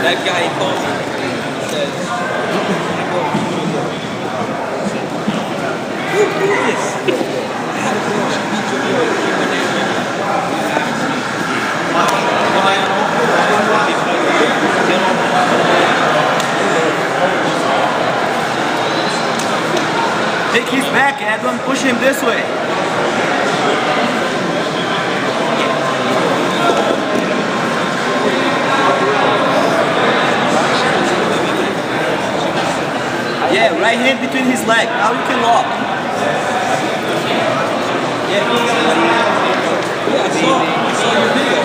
That guy calls me says, who is this? Take his back, Edwin. Push him this way. Yeah, right hand between his leg. Now you can lock. Yeah, I saw your video.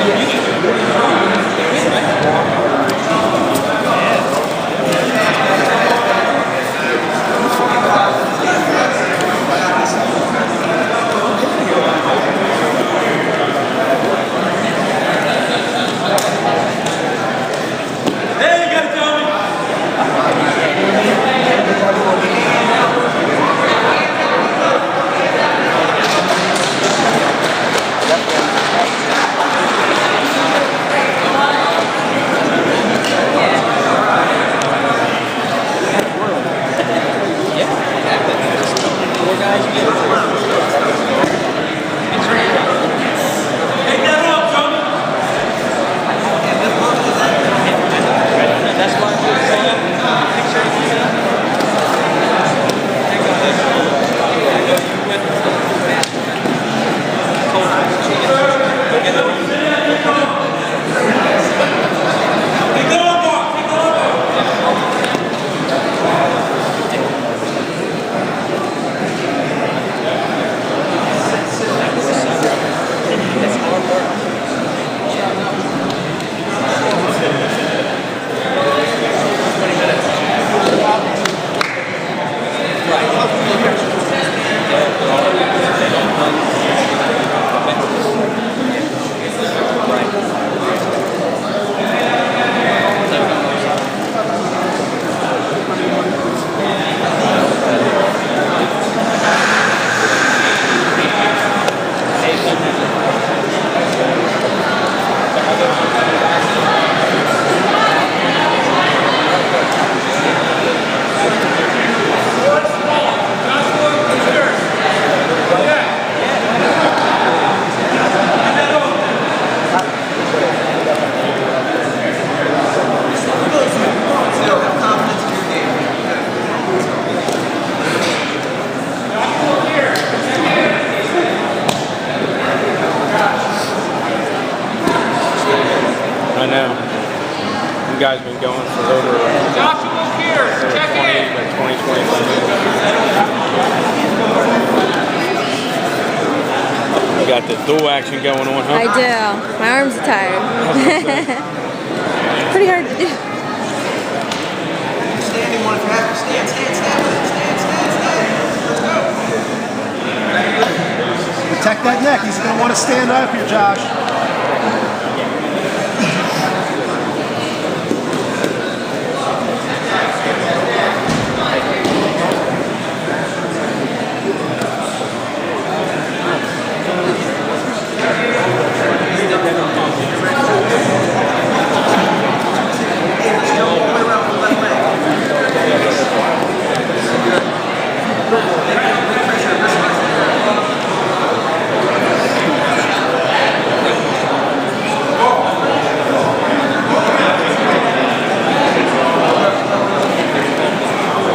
I know. You guys been going for over Joshua Pierce, check in. 20, 25 minutes. You got the dual action going on, huh? I do. My arms are tired. Pretty hard to do. Stand, you want to stand, stand, stand, stand. Protect that neck. He's going to want to stand up here, Josh.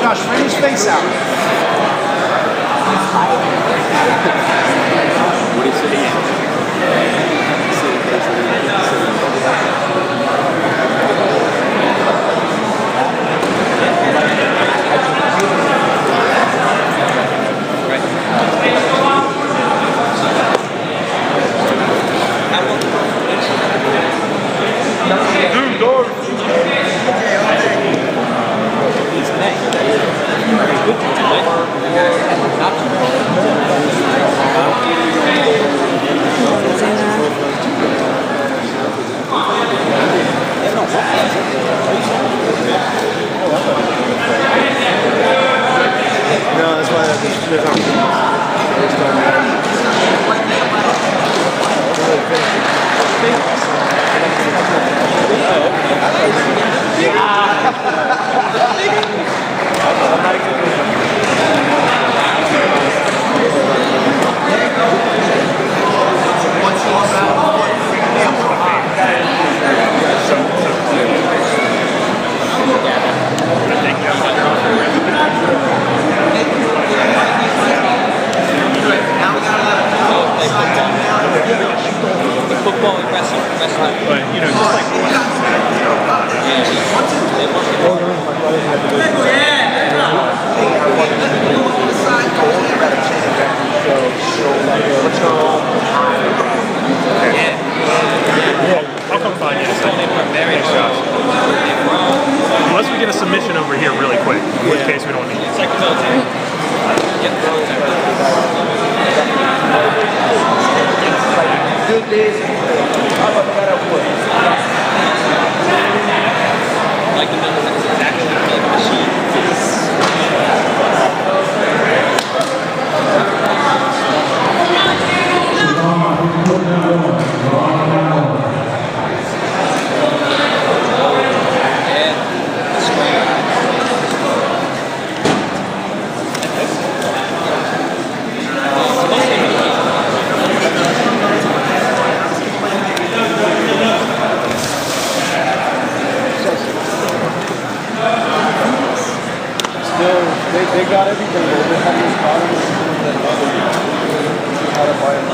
Josh, bring his face out. What do you say? No, that's why there's Football and wrestling. But, you know, just like I'll come find you. Unless we get a submission over here really quick, in which case we don't need it. It's like military. Good days. How about that at work? Like the military. It's actually like a machine. They got everything. They have this bottom how to buy it.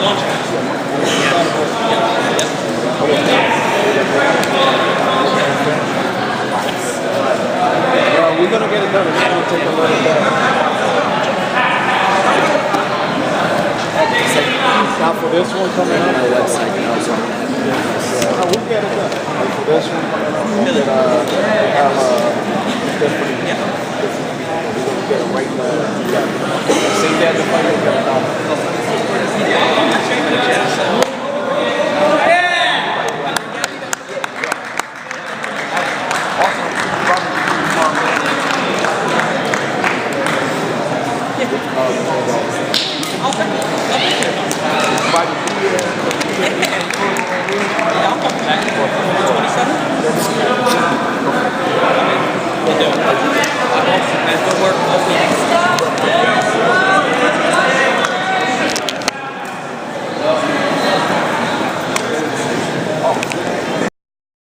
We're gonna get it done. It's gonna take a little bit. Now for this one coming up, we'll get it done. For this one coming up, we'll get different. Get it right now. Same day at the fight, we'll get it done. I'll come back. 27?